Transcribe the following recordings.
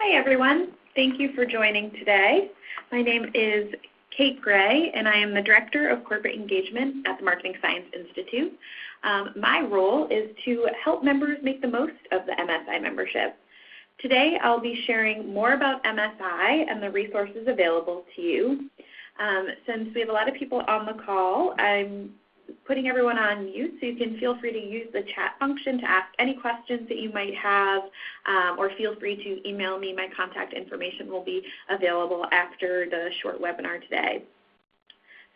Hi everyone, thank you for joining today. My name is Kate Gray and I am the Director of Corporate Engagement at the Marketing Science Institute. My role is to help members make the most of the MSI membership. Today I'll be sharing more about MSI and the resources available to you. Since we have a lot of people on the call, I'm putting everyone on mute, so you can feel free to use the chat function to ask any questions that you might have, or feel free to email me. My contact information will be available after the short webinar today.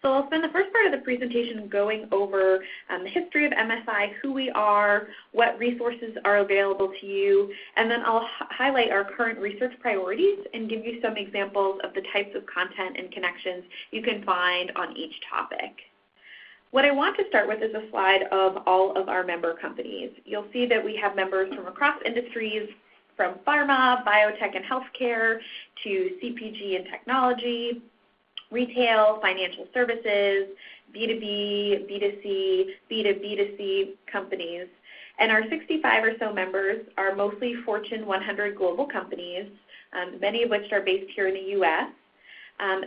So I'll spend the first part of the presentation going over the history of MSI, who we are, what resources are available to you, and then I'll highlight our current research priorities and give you some examples of the types of content and connections you can find on each topic. What I want to start with is a slide of all of our member companies. You'll see that we have members from across industries, from pharma, biotech and healthcare, to CPG and technology, retail, financial services, B2B, B2C, B2B2C companies. And our 65 or so members are mostly Fortune 100 global companies, many of which are based here in the U.S.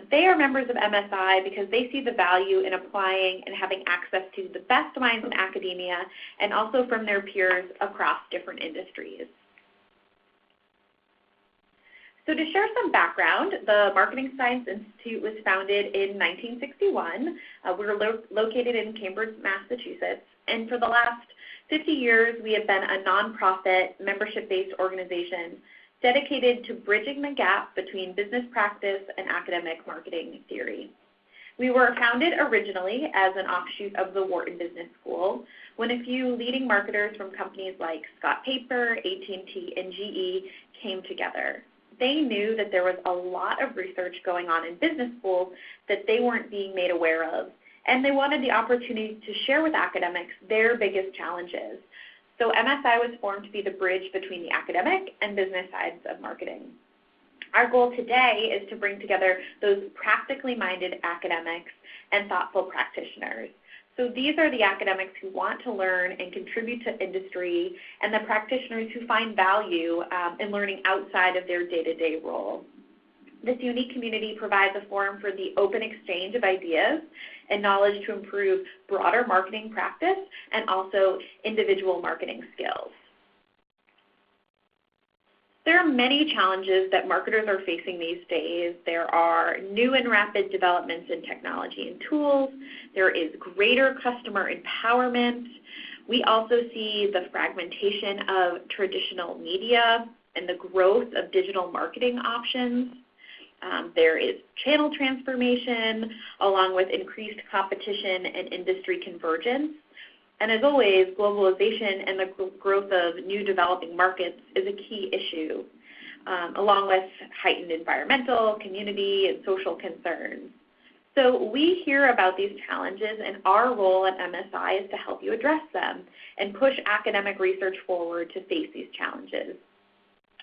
They are members of MSI because they see the value in applying and having access to the best minds in academia and also from their peers across different industries. So to share some background, the Marketing Science Institute was founded in 1961. We're located in Cambridge, Massachusetts, and for the last 50 years we have been a nonprofit, membership-based organization dedicated to bridging the gap between business practice and academic marketing theory. We were founded originally as an offshoot of the Wharton Business School when a few leading marketers from companies like Scott Paper, AT&T, and GE came together. They knew that there was a lot of research going on in business schools that they weren't being made aware of, and they wanted the opportunity to share with academics their biggest challenges. So MSI was formed to be the bridge between the academic and business sides of marketing. Our goal today is to bring together those practically minded academics and thoughtful practitioners. So these are the academics who want to learn and contribute to industry, and the practitioners who find value in learning outside of their day-to-day role. This unique community provides a forum for the open exchange of ideas and knowledge to improve broader marketing practice and also individual marketing skills. There are many challenges that marketers are facing these days. There are new and rapid developments in technology and tools. There is greater customer empowerment. We also see the fragmentation of traditional media and the growth of digital marketing options. There is channel transformation, along with increased competition and industry convergence. And as always, globalization and the growth of new developing markets is a key issue, along with heightened environmental, community, and social concerns. So we hear about these challenges, and our role at MSI is to help you address them and push academic research forward to face these challenges.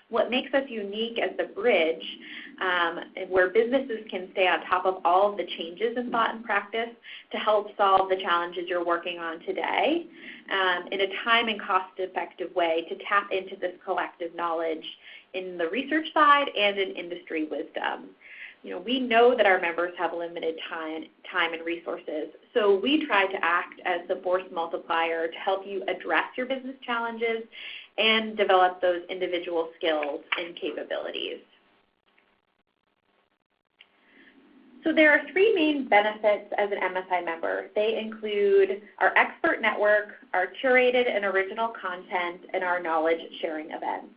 What makes us unique as the bridge, where businesses can stay on top of all of the changes in thought and practice to help solve the challenges you're working on today in a time and cost-effective way to tap into this collective knowledge in the research side and in industry wisdom. We know that our members have limited time and resources, so we try to act as the force multiplier to help you address your business challenges and develop those individual skills and capabilities. So there are three main benefits as an MSI member. They include our expert network, our curated and original content, and our knowledge sharing events.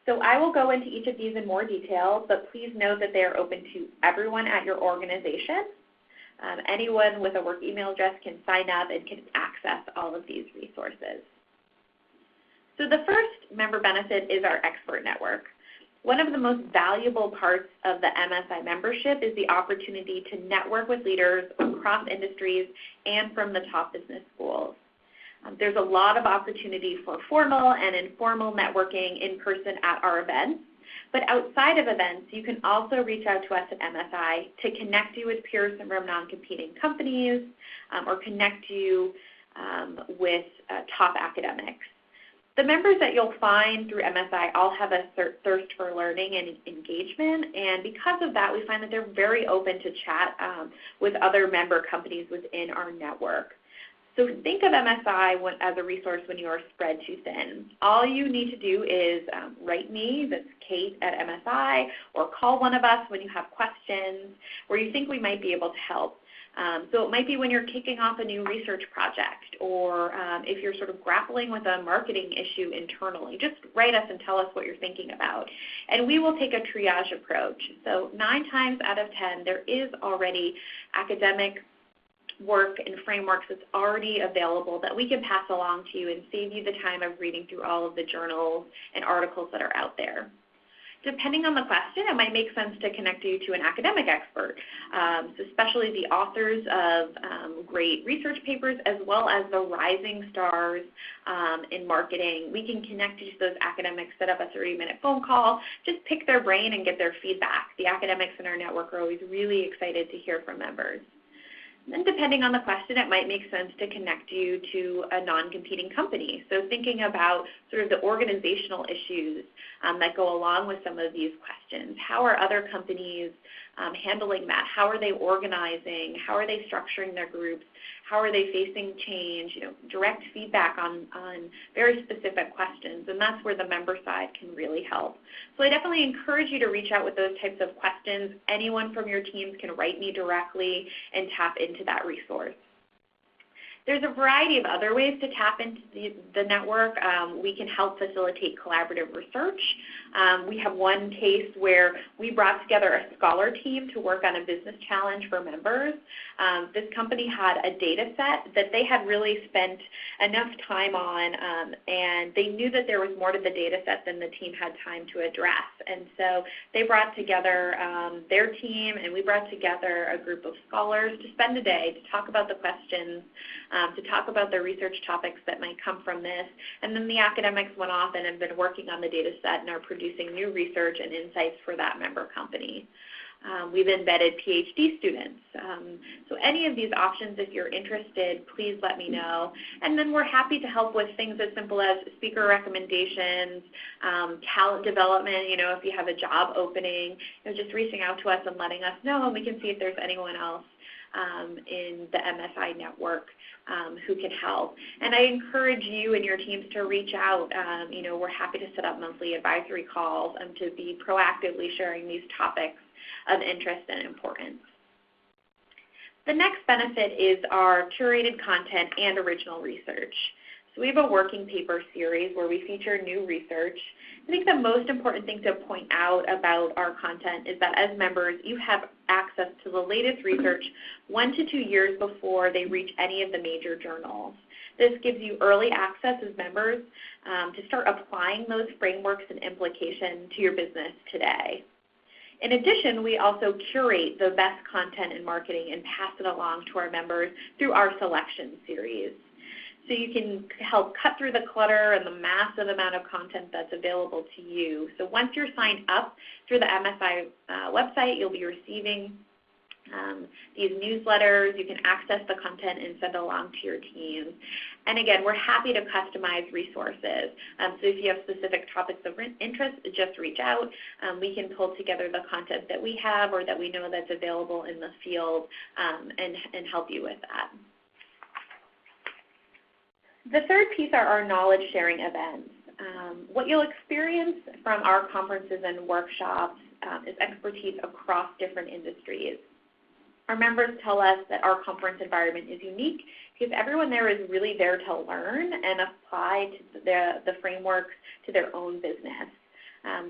So I will go into each of these in more detail, but please note that they are open to everyone at your organization. Anyone with a work email address can sign up and can access all of these resources. So the first member benefit is our expert network. One of the most valuable parts of the MSI membership is the opportunity to network with leaders across industries and from the top business schools. There's a lot of opportunity for formal and informal networking in person at our events, but outside of events, you can also reach out to us at MSI to connect you with peers from non-competing companies or connect you with top academics. The members that you'll find through MSI all have a thirst for learning and engagement, and because of that, we find that they're very open to chat with other member companies within our network. So think of MSI as a resource when you are spread too thin. All you need to do is write me, that's Kate at MSI, or call one of us when you have questions where you think we might be able to help. So it might be when you're kicking off a new research project, or if you're sort of grappling with a marketing issue internally. Just write us and tell us what you're thinking about. And we will take a triage approach. So 9 times out of 10, there is already academic work and frameworks that's already available that we can pass along to you and save you the time of reading through all of the journals and articles that are out there. Depending on the question, it might make sense to connect you to an academic expert, so especially the authors of great research papers as well as the rising stars in marketing. We can connect you to those academics, set up a 30-minute phone call, just pick their brain and get their feedback. The academics in our network are always really excited to hear from members. And depending on the question, it might make sense to connect you to a non-competing company. So thinking about sort of the organizational issues that go along with some of these questions. How are other companies handling that? How are they organizing? How are they structuring their groups? How are they facing change? Direct feedback on very specific questions, and that's where the member side can really help. So I definitely encourage you to reach out with those types of questions. Anyone from your teams can write me directly and tap into that resource. There's a variety of other ways to tap into the network. We can help facilitate collaborative research. We have one case where we brought together a scholar team to work on a business challenge for members. This company had a data set that they had really spent enough time on, and they knew that there was more to the data set than the team had time to address. And so they brought together their team, and we brought together a group of scholars to spend a day to talk about the questions, to talk about the research topics that might come from this. And then the academics went off and have been working on the data set and are producing new research and insights for that member company. We've embedded PhD students. So any of these options, if you're interested, please let me know. And then we're happy to help with things as simple as speaker recommendations, talent development, if you have a job opening, just reaching out to us and letting us know, and we can see if there's anyone else in the MSI network who can help. And I encourage you and your teams to reach out. We're happy to set up monthly advisory calls and to be proactively sharing these topics of interest and importance. The next benefit is our curated content and original research. So we have a working paper series where we feature new research. I think the most important thing to point out about our content is that as members, you have access to the latest research 1 to 2 years before they reach any of the major journals. This gives you early access as members to start applying those frameworks and implications to your business today. In addition, we also curate the best content in marketing and pass it along to our members through our selection series. So you can help cut through the clutter and the massive amount of content that's available to you. So once you're signed up through the MSI website, you'll be receiving these newsletters. You can access the content and send along to your teams. And again, we're happy to customize resources. So if you have specific topics of interest, just reach out. We can pull together the content that we have or that we know that's available in the field and help you with that. The third piece are our knowledge sharing events. What you'll experience from our conferences and workshops is expertise across different industries. Our members tell us that our conference environment is unique because everyone there is really there to learn and apply to the frameworks to their own business.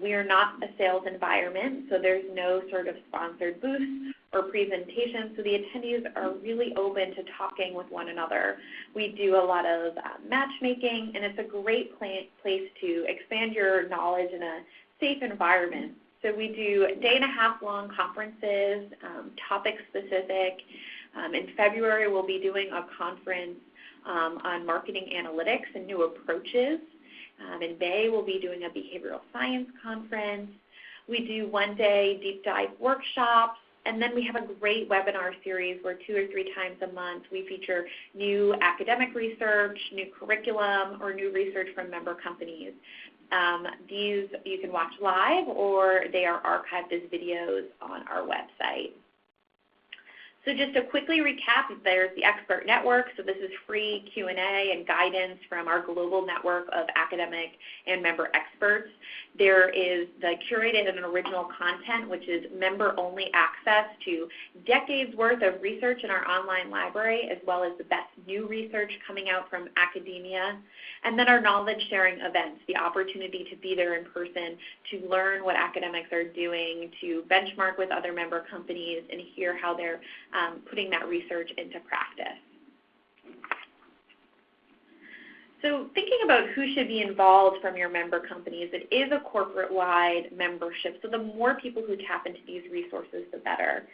We are not a sales environment, so there's no sort of sponsored booths or presentations, so the attendees are really open to talking with one another. We do a lot of matchmaking, and it's a great place to expand your knowledge in a safe environment. So we do day-and-a-half-long conferences, topic-specific. In February, we'll be doing a conference on marketing analytics and new approaches. In May, we'll be doing a behavioral science conference. We do one-day deep dive workshops. And then we have a great webinar series where 2 or 3 times a month we feature new academic research, new curriculum, or new research from member companies. These you can watch live, or they are archived as videos on our website. So just to quickly recap, there's the expert network. So this is free Q&A and guidance from our global network of academic and member experts. There is the curated and original content, which is member-only access to decades worth of research in our online library, as well as the best new research coming out from academia. And then our knowledge sharing events, the opportunity to be there in person, to learn what academics are doing, to benchmark with other member companies and hear how they're putting that research into practice. So thinking about who should be involved from your member companies, it is a corporate-wide membership, so the more people who tap into these resources, the better.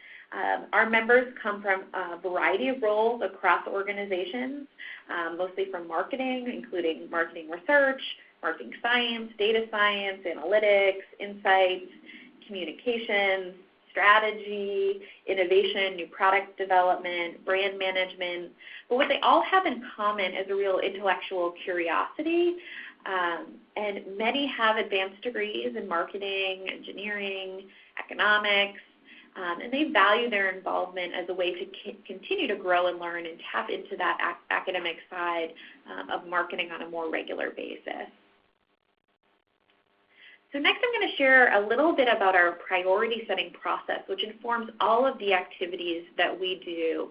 Our members come from a variety of roles across organizations, mostly from marketing, including marketing research, marketing science, data science, analytics, insights, communications, strategy, innovation, new product development, brand management. But what they all have in common is a real intellectual curiosity, and many have advanced degrees in marketing, engineering, economics, and they value their involvement as a way to continue to grow and learn and tap into that academic side of marketing on a more regular basis. So next I'm going to share a little bit about our priority setting process, which informs all of the activities that we do.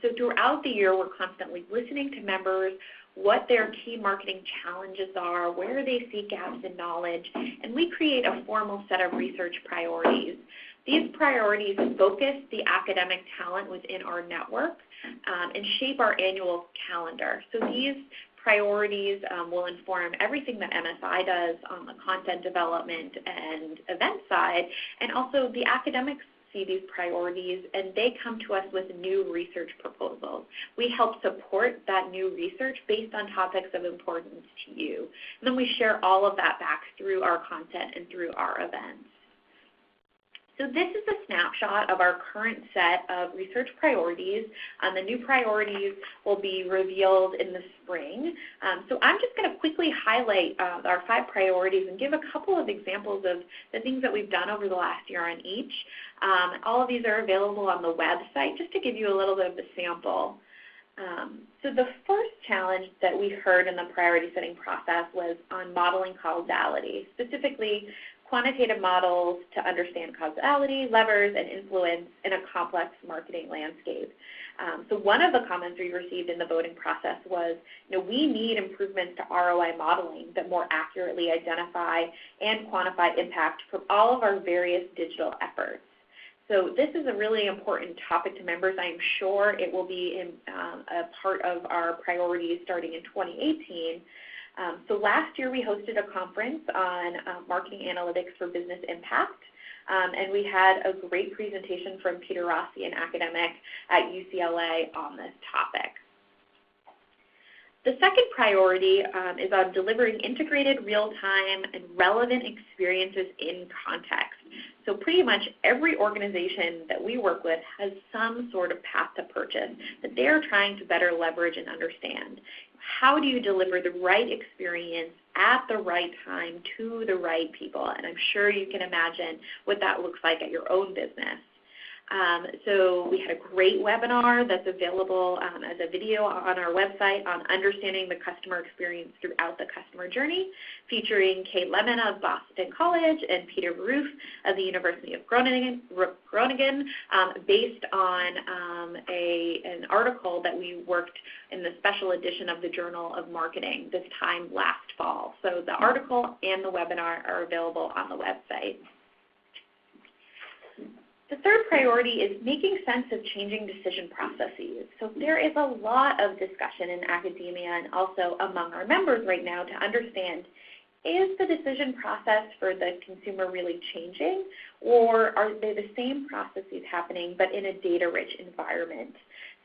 So throughout the year, we're constantly listening to members, what their key marketing challenges are, where they see gaps in knowledge, and we create a formal set of research priorities. These priorities focus the academic talent within our network and shape our annual calendar. So these priorities will inform everything that MSI does on the content development and event side, and also the academics see these priorities and they come to us with new research proposals. We help support that new research based on topics of importance to you. And then we share all of that back through our content and through our events. So this is a snapshot of our current set of research priorities. The new priorities will be revealed in the spring. So I'm just going to quickly highlight our 5 priorities and give a couple of examples of the things that we've done over the last year on each. All of these are available on the website, just to give you a little bit of a sample. So the first challenge that we heard in the priority setting process was on modeling causality, specifically quantitative models to understand causality, levers, and influence in a complex marketing landscape. So one of the comments we received in the voting process was, we need improvements to ROI modeling that more accurately identify and quantify impact from all of our various digital efforts. So this is a really important topic to members. I am sure it will be a part of our priorities starting in 2018. So last year we hosted a conference on marketing analytics for business impact, and we had a great presentation from Peter Rossi, an academic at UCLA, on this topic. The second priority is on delivering integrated, real-time, and relevant experiences in context. So pretty much every organization that we work with has some sort of path to purchase that they're trying to better leverage and understand. How do you deliver the right experience at the right time to the right people? And I'm sure you can imagine what that looks like at your own business. So we had a great webinar that's available as a video on our website on understanding the customer experience throughout the customer journey, featuring Kate Lemon of Boston College and Peter Roof of the University of Groningen, based on an article that we worked in the special edition of the Journal of Marketing this time last fall. So the article and the webinar are available on the website. The third priority is making sense of changing decision processes. So there is a lot of discussion in academia and also among our members right now to understand, is the decision process for the consumer really changing, or are they the same processes happening but in a data-rich environment?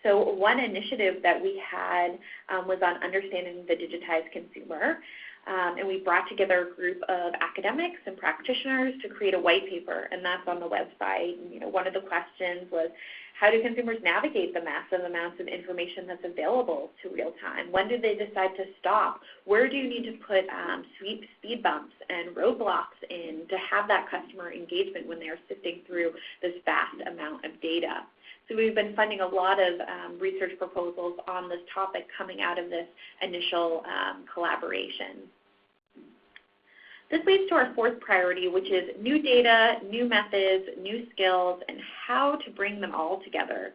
So one initiative that we had was on understanding the digitized consumer. And we brought together a group of academics and practitioners to create a white paper, and that's on the website. And, one of the questions was, How do consumers navigate the massive amounts of information that's available to real time? When do they decide to stop? Where do you need to put speed bumps and roadblocks in to have that customer engagement when they are sifting through this vast amount of data? So we've been funding a lot of research proposals on this topic coming out of this initial collaboration. This leads to our fourth priority, which is new data, new methods, new skills, and how to bring them all together.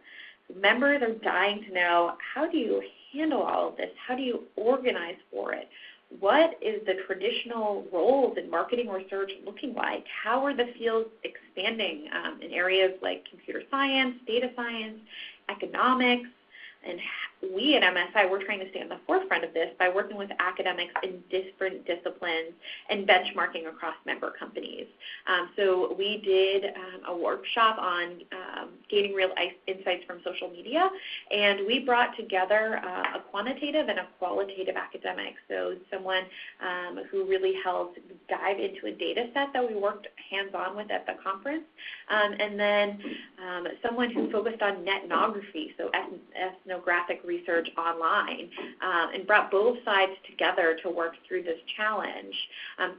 Members are dying to know, how do you handle all of this? How do you organize for it? What is the traditional roles in marketing research looking like? How are the fields expanding in areas like computer science, data science, economics? And we at MSI, we're trying to stay on the forefront of this by working with academics in different disciplines and benchmarking across member companies. So we did a workshop on gaining real insights from social media, and we brought together a quantitative and a qualitative academic. So someone who really helped dive into a data set that we worked hands-on with at the conference, and then someone who focused on ethnography, so ethnographic research online, and brought both sides together to work through this challenge.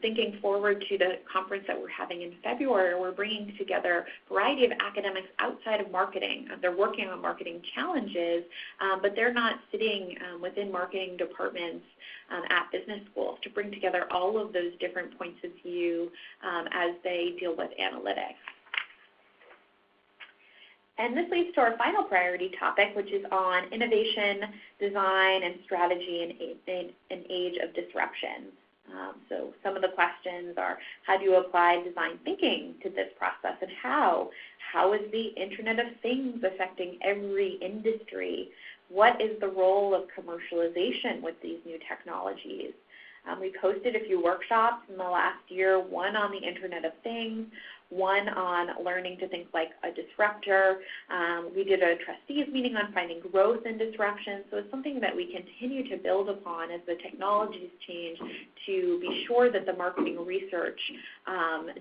Thinking forward to the conference that we're having in February, we're bringing together a variety of academics outside of marketing. They're working on marketing challenges, but they're not sitting within marketing departments at business schools to bring together all of those different points of view as they deal with analytics. And this leads to our final priority topic, which is on innovation, design, and strategy in an age of disruption. So some of the questions are, how do you apply design thinking to this process, and how? How is the Internet of Things affecting every industry? What is the role of commercialization with these new technologies? We've hosted a few workshops in the last year, one on the Internet of Things, one on learning to think like a disruptor. We did a trustees meeting on finding growth in disruption. So it's something that we continue to build upon as the technologies change to be sure that the marketing research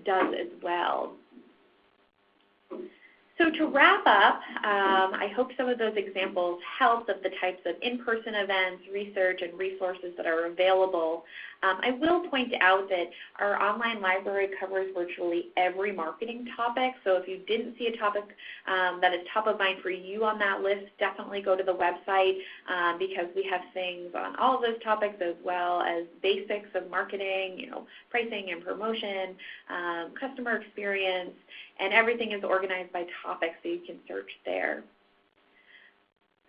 does as well. So to wrap up, I hope some of those examples help of the types of in-person events, research, and resources that are available. I will point out that our online library covers virtually every marketing topic, so if you didn't see a topic that is top of mind for you on that list, definitely go to the website because we have things on all of those topics as well as basics of marketing, pricing and promotion, customer experience, and everything is organized by topic so you can search there.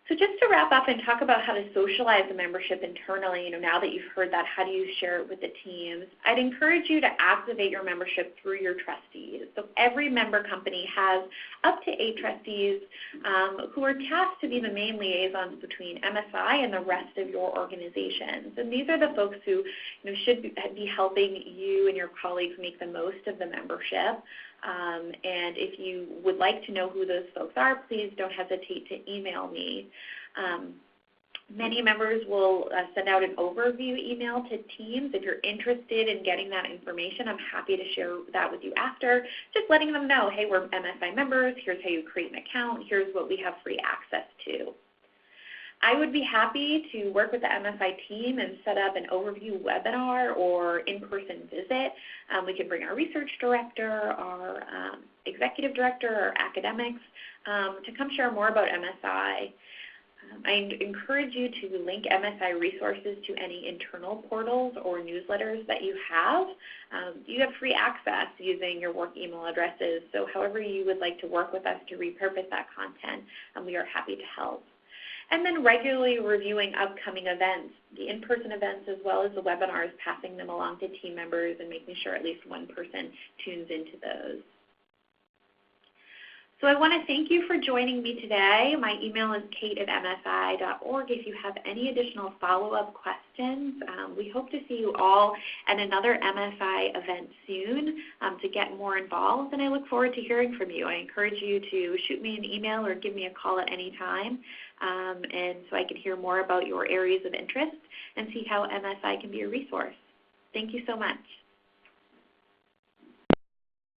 So just to wrap up and talk about how to socialize the membership internally, now that you've heard that, how do you share it with the teams? I'd encourage you to activate your membership through your trustees. So every member company has up to 8 trustees who are tasked to be the main liaisons between MSI and the rest of your organizations. And these are the folks who should be helping you and your colleagues make the most of the membership. And if you would like to know who those folks are, please don't hesitate to email me. Many members will send out an overview email to teams. If you're interested in getting that information, I'm happy to share that with you after, just letting them know, hey, we're MSI members, here's how you create an account, here's what we have free access to. I would be happy to work with the MSI team and set up an overview webinar or in-person visit. We can bring our research director, our executive director, our academics to come share more about MSI. I encourage you to link MSI resources to any internal portals or newsletters that you have. You have free access using your work email addresses, so however you would like to work with us to repurpose that content, we are happy to help. And then regularly reviewing upcoming events, the in-person events as well as the webinars, passing them along to team members and making sure at least one person tunes into those. So I want to thank you for joining me today. My email is kate@msi.org. If you have any additional follow-up questions, we hope to see you all at another MSI event soon to get more involved, and I look forward to hearing from you. I encourage you to shoot me an email or give me a call at any time, and so I can hear more about your areas of interest and see how MSI can be a resource. Thank you so much.